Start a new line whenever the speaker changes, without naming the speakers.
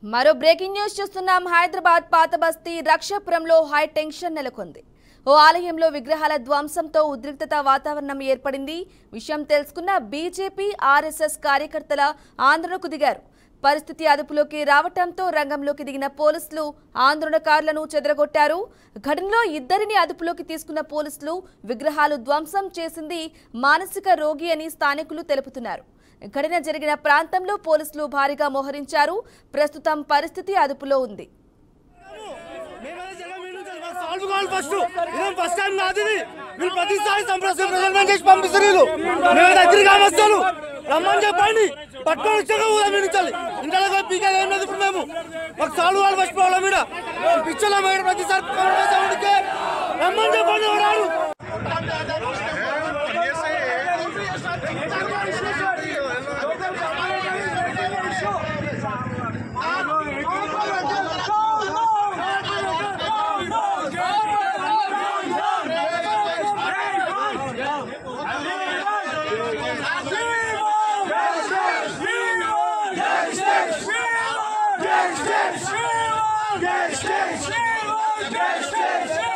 మరో breaking news చూస్తున్నాం. హైదరాబాద్ పాత బస్తీ రక్షపురంలో హై టెన్షన్ నెలకొంది. ఓ ఆలయంలో విగ్రహాల ధ్వంసంతో ఉద్రిక్తత వాతావరణం ఏర్పడింది. విషయం తెలుసుకున్న బీజేపీ ఆర్ఎస్ఎస్ కార్యకర్తల ఆందోళనకు దిగారు. పరిస్థితి అదుపులోకి రావటంతో రంగంలోకి దిగిన పోలీసులు ఆందోళనకారులను చెదరగొట్టారు. ఘటనలో ఇద్దరిని అదుపులోకి తీసుకున్న పోలీసులు విగ్రహాలు ధ్వంసం చేసింది మానసిక రోగి అని స్థానికులు తెలుపుతున్నారు. ఘటన జరిగిన ప్రాంతంలో పోలీసులు భారీగా మోహరించారు. ప్రస్తుతం పరిస్థితి అదుపులో ఉంది.
రమ్మని చెప్పండి, పట్టుకొని వచ్చాక ఊరమించాలి. ఇంట్లో పీకే ఏమన్నది ఇప్పుడు మేము మాకు సాల్వ్ వాళ్ళు ఫస్ట్ ప్రాబ్లం మీద పిచ్చలో మేడం ప్రతిసారి రమ్మని చెప్పండి. ఎవరాడు Yes,